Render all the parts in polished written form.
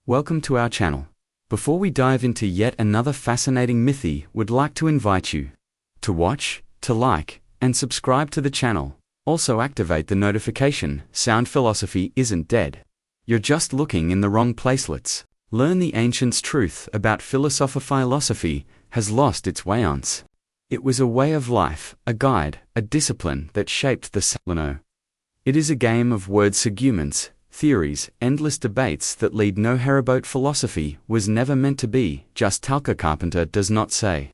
Welcome to our channel. Before we dive into yet another fascinating mythy, would like to invite you to watch, to like, and subscribe to the channel. Also activate the notification. Sound philosophy isn't dead. You're just looking in the wrong place. Let's learn the ancients' truth about philosopher. Philosophy has lost its wayance. It was a way of life, a guide, a discipline that shaped the Salino. It is a game of words, arguments, theories, endless debates that lead nowhere. Philosophy was never meant to be just talk. A carpenter does not say,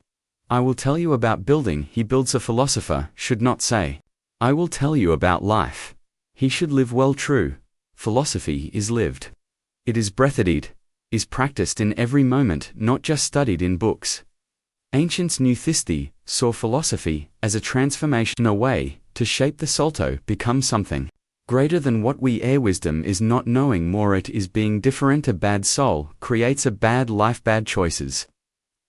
"I will tell you about building." He builds. A philosopher should not say, "I will tell you about life." He should live well. True philosophy is lived. It is breathed, is practiced in every moment, not just studied in books. Ancients knew this. They saw philosophy as a transformation, a way to shape the soul to become something greater than what we are. Wisdom is not knowing more, it is being different. A bad soul creates a bad life, bad choices,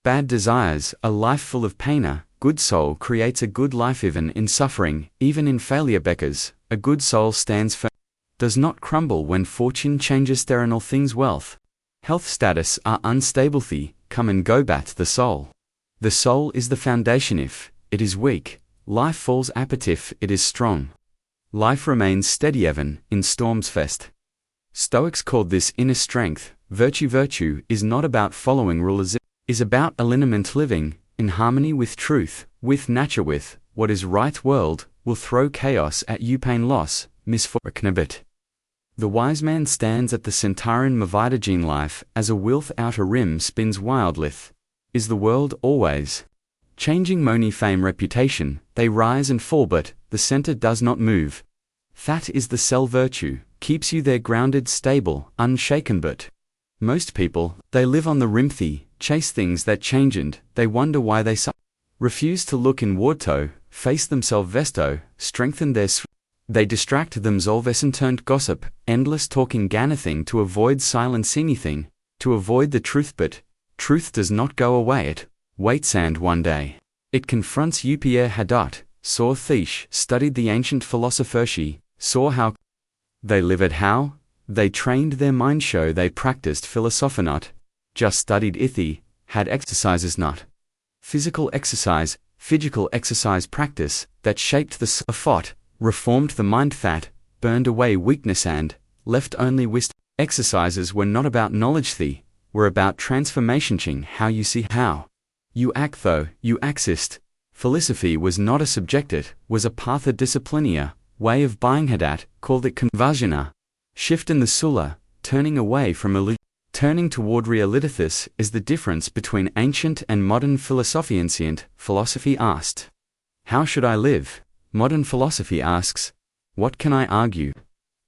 bad desires, a life full of pain. A good soul creates a good life even in suffering, even in failure. Because a good soul stands firm, does not crumble when fortune changes. Terrenal things, wealth, health, status are unstable. They come and go. But the soul is the foundation. If it is weak, life falls apart. If it is strong, life remains steady even in storms. Stoics called this inner strength. Virtue is not about following rules, it is about alignment, living in harmony with truth, with nature, with what is right. World will throw chaos at you, pain, loss, misfortune. The wise man stands at the centurion Mavidagene. Life as a wheel outer rim spins wildly. Is the world always changing? Money, fame, reputation, they rise and fall, but the center does not move. That is the cell. Virtue keeps you there, grounded, stable, unshaken. But most people, they live on the rim. They chase things that change and they wonder why they refuse to look inward to face themselves. Vesto strengthen their they distract themselves and turn gossip, endless talking, anything to avoid silence, anything to avoid the truth. But truth does not go away, it waits, and one day it confronts you. Pierre Hadot saw Thiche, studied the ancient philosopher. She saw how they lived, how they trained their mind. Show they practiced philosophy, not just studied ethy, had exercises, not physical exercise, practice that shaped the thought, reformed the mind, that burned away weakness and left only wisdom. Exercises were not about knowledge, they were about transformation. Ching how you see, how you act, though you exist. Philosophy was not a subject, it was a path, a disciplinia, way of being. Hadat called it conversion, shift in the sula, turning away from illusion, turning toward reality. This is the difference between ancient and modern philosophy. Ancient philosophy asked, "How should I live?" Modern philosophy asks, "What can I argue?"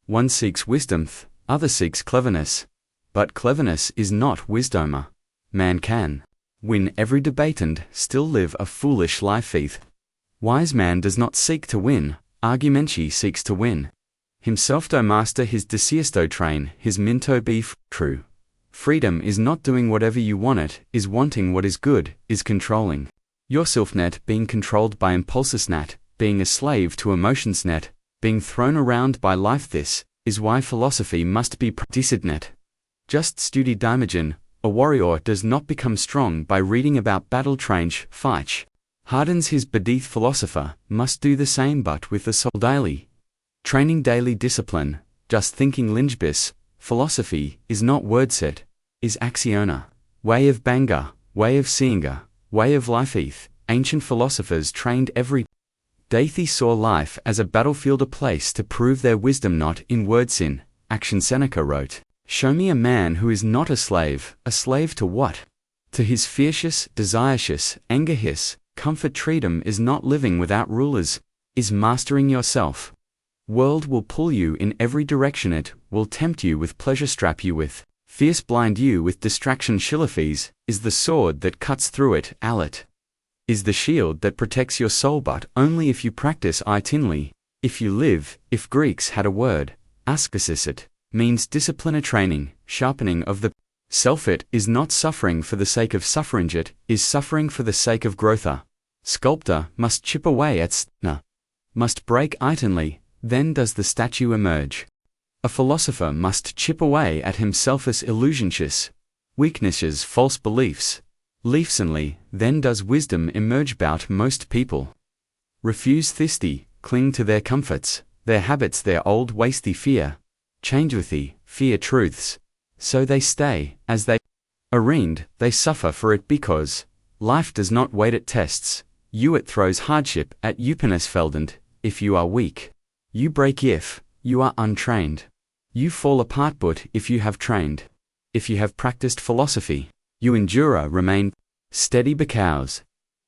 One seeks wisdom, other seeks cleverness. But cleverness is not wisdom. Man can win every debate and still live a foolish life. Wise man does not seek to win argument, he seeks to win himself. To master his desires, to train his mind to be true. Freedom is not doing whatever you want, it is wanting what is good, is controlling yourself, net being controlled by impulses, net being a slave to emotions, net being thrown around by life. This is why philosophy must be practiced, net just study Daimagen. A warrior does not become strong by reading about battle. Trained fight hardens his body. Philosopher must do the same, but with the soul. Daily training, daily discipline, just thinking. Lingbis philosophy is not wordset, is axiona, way of banga, way of seeing, way of life. Ancient philosophers trained every day. They saw life as a battlefield, a place to prove their wisdom, not in words, in action. Seneca wrote, "Show me a man who is not a slave to what? To his fiercious, desirous, anger, his comfort. Freedom is not living without rulers, is mastering yourself. World will pull you in every direction, it will tempt you with pleasure, strap you with fierce, blind you with distraction. Shilophes is the sword that cuts through it, Alit is the shield that protects your soul, but only if you practice itinly, if you live. If Greeks had a word, askesis, it means discipline, a training, sharpening of the self. It is not suffering for the sake of suffering, it is suffering for the sake of growth. A sculptor must chip away at must break itinly, then does the statue emerge. A philosopher must chip away at himself's illusions, weaknesses, false beliefs. Leafsonly, then does wisdom emerge about most people. Refuse thirsty, cling to their comforts, their habits, their old wasty fear. Change with thee, fear truths. So they stay, as they arraigned, they suffer for it because life does not wait at tests. It throws hardship at Uppenasfeldend. If you are weak, you break if you are untrained. You fall apart but if you have trained. If you have practiced philosophy, you endure, remain steady because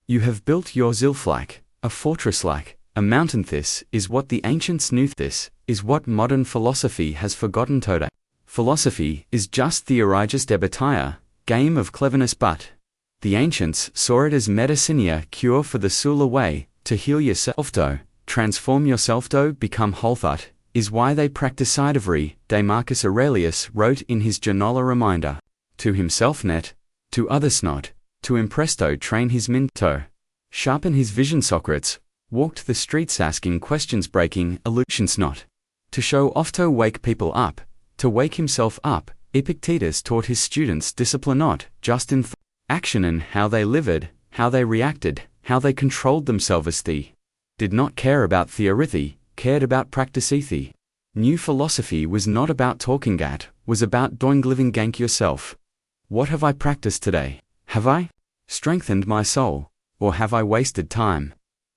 you have built your Zilf like a fortress like a mountain. This is what the ancients knew. This is what modern philosophy has forgotten today. Philosophy is just theorized debitire, game of cleverness, but the ancients saw it as medicinia, cure for the soul, a way to heal yourself to transform yourself to become whole. Thought is why they practice ivory. De Marcus Aurelius wrote in his journal a reminder to himself net, to others not, to impress to train his mind to sharpen his vision. Socrates walked the streets asking questions, breaking illusions, not to show off, to wake people up, to wake himself up. Epictetus taught his students discipline, not just in action, and how they lived, how they reacted, how they controlled themselves. They did not care about theory, cared about practice. New philosophy was not about talking at, was about doing, living. Gank yourself. What have I practiced today? Have I strengthened my soul? Or have I wasted time?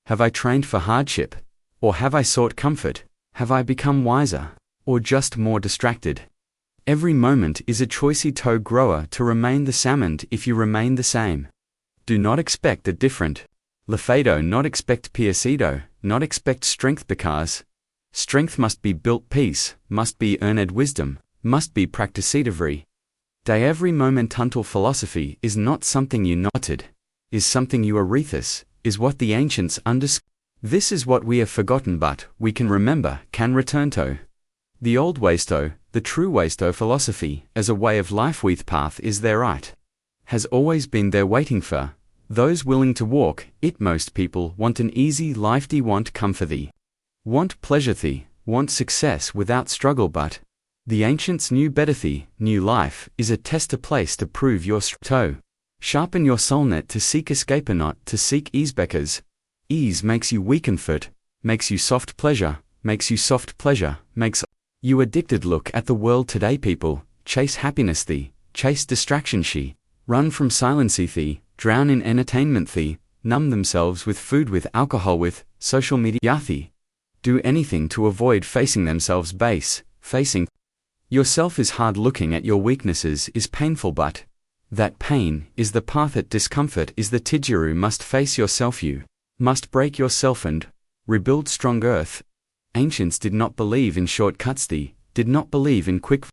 Have I trained for hardship? Or have I sought comfort? Have I become wiser? Or just more distracted? Every moment is a choicey toe grower to remain the salmon if you remain the same. Do not expect a different Lefado, not expect piacido, not expect strength, because strength must be built, peace must be earned, wisdom must be practiced every day. Every moment until philosophy is not something you noted, is something you arethus, is what the ancients understood. This is what we have forgotten, but we can remember, can return to. The old ways to, the true ways to philosophy, as a way of life with path is their right. Has always been there waiting for those willing to walk it. Most people want an easy life, they want comfort, they want pleasure, they want success without struggle, but the ancients knew better. They knew life is a test, a place to prove your to sharpen your soul net, to seek escape and not to seek ease, because ease makes you weaken, foot makes you soft, pleasure makes you soft, pleasure makes you addicted. Look at the world today. People chase happiness, they chase distraction, she run from silence, they drown in entertainment, they numb themselves with food, with alcohol, with social media, they do anything to avoid facing themselves. Base facing yourself is hard. Looking at your weaknesses is painful, but that pain is the path. That discomfort is the tijiru. Must face yourself, you must break yourself and rebuild strong earth. Ancients did not believe in shortcuts, they did not believe in quick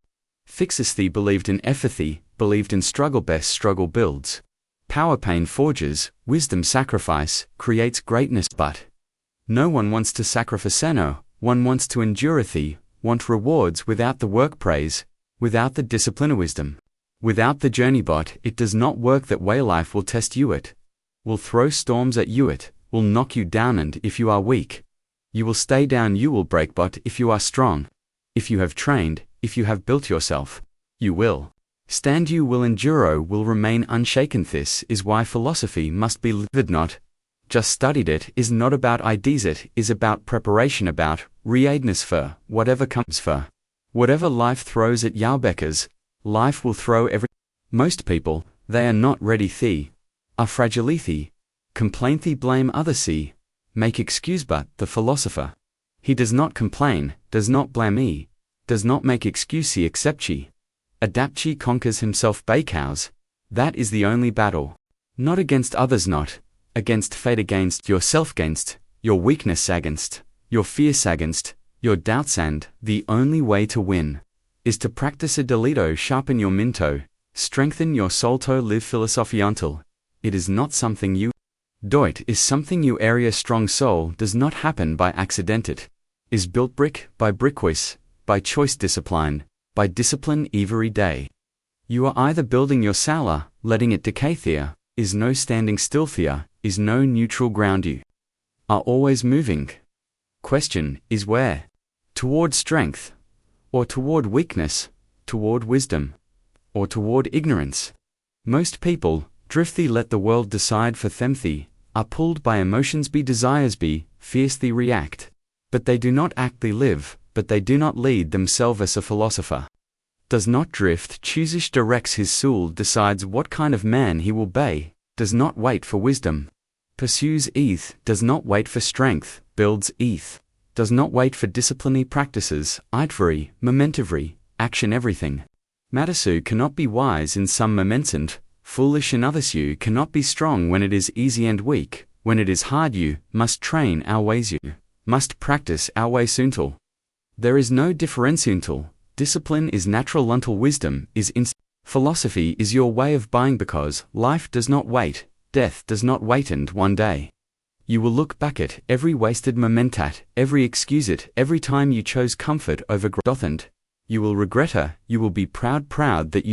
fixes, they believed in effort, they believed in struggle. Best struggle builds power, pain forges wisdom, sacrifice creates greatness, but no one wants to sacrifice. No one wants to endure. They want rewards without the work, praise without the discipline, wisdom without the journey, but it does not work that way. Life will test you, it will throw storms at you, it will knock you down, and if you are weak, you will stay down, you will break, but if you are strong, if you have trained, if you have built yourself, you will stand, you will endure, will remain unshaken. This is why philosophy must be lived, not just studied. It is not about ideas, it is about preparation, about readiness for whatever comes, for whatever life throws at you, because life will throw every. Most people, they are not ready, they are fragile, they complain, they blame others, they make excuse, but the philosopher, he does not complain, does not blame, he does not make excuse, he accepts, he adapts, he conquers himself. Because that is the only battle, not against others, not against fate, against yourself, against your weakness, against your fears, against your doubts, and the only way to win is to practice a delito, sharpen your minto, strengthen your soul to live philosophy until it is not something you do, it is something you area. Strong soul does not happen by accident, it is built brick by brickways, by choice, discipline by discipline every day. You are either building your sala, letting it decay, there is no standing still, there is no neutral ground, you are always moving. Question is where? Towards strength or toward weakness, toward wisdom, or toward ignorance. Most people, drift thee let the world decide for them thee, are pulled by emotions be desires be, fierce thee react. But they do not act thee live, but they do not lead themselves as a philosopher. Does not drift chooses directs his soul decides what kind of man he will be, does not wait for wisdom. Pursues eth, does not wait for strength, builds eth, does not wait for discipline practices, itvery, momentivery, action everything. Matasu cannot be wise in some moments and foolish in others. You cannot be strong when it is easy and weak, when it is hard you must train our ways you must practice our ways until. There is no difference until. Discipline is natural until wisdom is philosophy is your way of buying because life does not wait, death does not wait and one day. You will look back at every wasted moment at every excuse it every time you chose comfort over growth and you will regret her, you will be proud that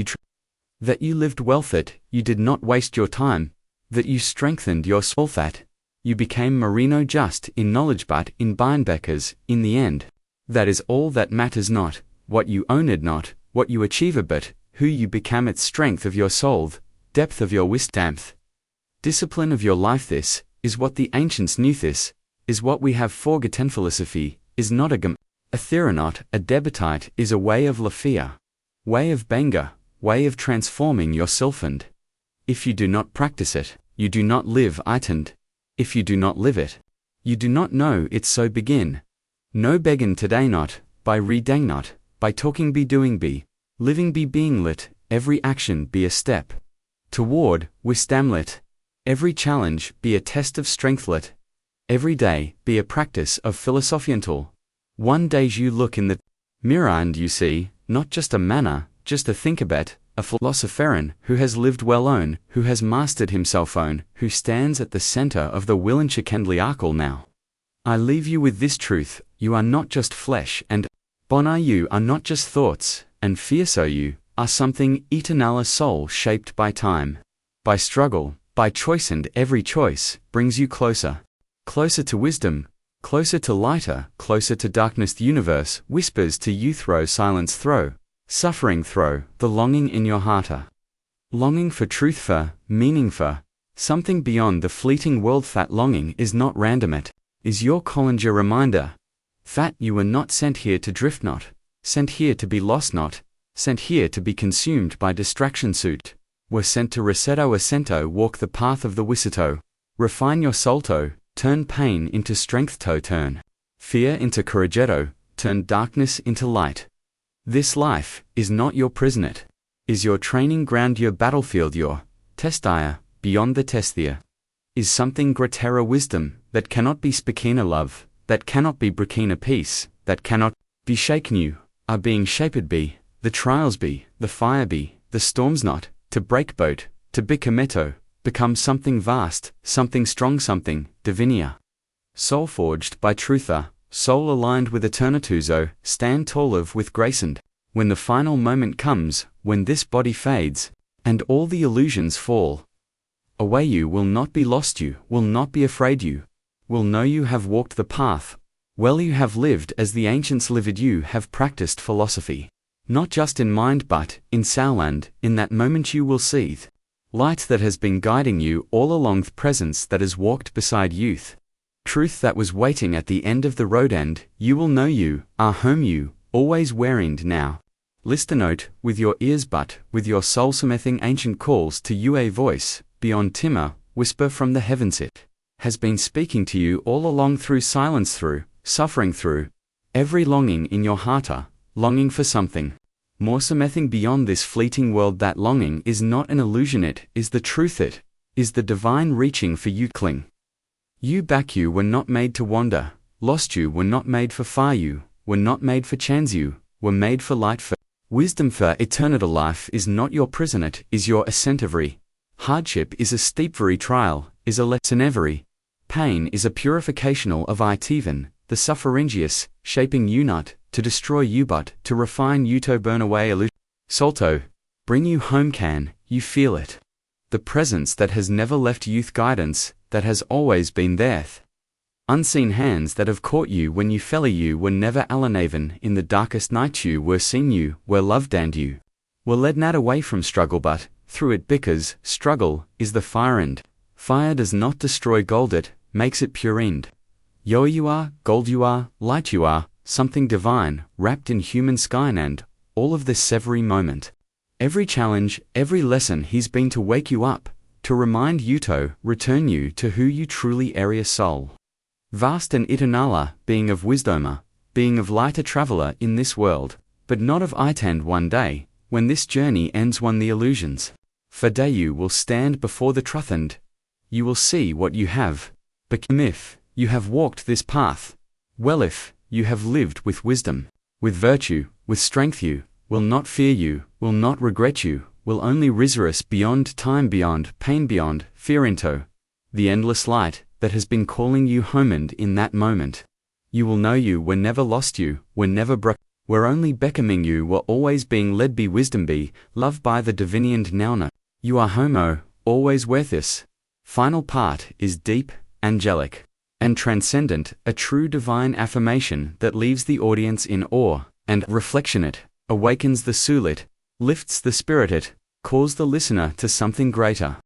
you lived well that you did not waste your time, that you strengthened your soul that you became merino just in knowledge but in Beinbeckers, in the end. That is all that matters not, what you owned not, what you achieved but, who you became its strength of your soul, depth of your wisdom, discipline of your life. This is what the ancients knew, this is what we have forgotten. Philosophy is not a theronot, a debitite is a way of lafia, way of benga, way of transforming yourself and if you do not practice it, you do not live it and if you do not live it, you do not know it. So begin. No begging today not, by reading not, by talking be doing be, living be being lit, every action be a step toward wisdom lit, every challenge be a test of strength lit, every day be a practice of philosophy until one day you look in the mirror and you see, not just a manner, just a think about, a philosopherin who has lived well on, who has mastered himself on, who stands at the center of the will and Chikendliakal now. I leave you with this truth, you are not just flesh and bona you are not just thoughts, and fear so you are something eternal, a soul shaped by time, by struggle, by choice and every choice brings you closer, closer to wisdom, closer to lighter, closer to darkness. The universe whispers to you throw silence throw, suffering throw, the longing in your heart longing for truth for, meaning for, something beyond the fleeting world. That longing is not random, it is your Collinger reminder that you were not sent here to drift not, sent here to be lost not, sent here to be consumed by distraction suit, were sent to resetto ascento walk the path of the Wisito, refine your solto, turn pain into strength to turn fear into couragetto, turn darkness into light. This life is not your prison, it is your training ground, your battlefield, your testia, beyond the testia is something greater wisdom, that cannot be spakina love, that cannot be brakina peace, that cannot be shaken. You are being shaped be, the trials be, the fire be, the storms not, to break boat, to bikameto, become something vast, something strong, something divinia. Soul forged by truther, soul aligned with eternituzo, stand tall of with grace and when the final moment comes, when this body fades, and all the illusions fall away, you will not be lost, you will not be afraid, you will know you have walked the path, well you have lived as the ancients lived, you have practiced philosophy, not just in mind but in soul, and in that moment you will see light that has been guiding you all along, the presence that has walked beside youth, truth that was waiting at the end of the road, and you will know you are home, you always wearing now. List a note with your ears but with your soul, something ancient calls to you, a voice beyond timor, whisper from the heavens, it has been speaking to you all along through silence, through suffering, through every longing in your heart, longing for something more, something beyond this fleeting world. That longing is not an illusion, it is the truth, it is the divine reaching for you. Cling you back, you were not made to wander, lost, you were not made for fire, you were not made for chance, you were made for light, for wisdom, for eternal. Life is not your prison, it is your ascent. Every hardship is a steep, very trial is a lesson, every pain is a purificational of it, even the sufferingious, shaping you not to destroy you but to refine you, to burn away illusion. Solto, bring you home, can you feel it? The presence that has never left youth, guidance that has always been there. Unseen hands that have caught you when you fell, you were never alienaven. In the darkest night you were seen, you were loved, and you were led not away from struggle, but through it, because struggle is the fire, and fire does not destroy gold, it makes it pure. And yo, you are gold, you are light, you are something divine wrapped in human skin, and all of this every moment, every challenge, every lesson he's been to wake you up, to remind you, to return you to who you truly are, your soul. Vast and eternal, being of wisdom, being of light, a traveler in this world, but not of it. And one day, when this journey ends, one the illusions for day, you will stand before the truth, and you will see what you have become. If you have walked this path well, if you have lived with wisdom, with virtue, with strength, you will not fear, you will not regret, you will only resurrect beyond time, beyond pain, beyond fear, into the endless light that has been calling you home. And in that moment, you will know you were never lost, you were never broke, were only beckoning, you were always being led. Be wisdom, be loved by the divine, and now know you are homo, always where this final part is deep, angelic, and transcendent, a true divine affirmation that leaves the audience in awe and reflection. It awakens the soul, it lifts the spirit, it calls the listener to something greater.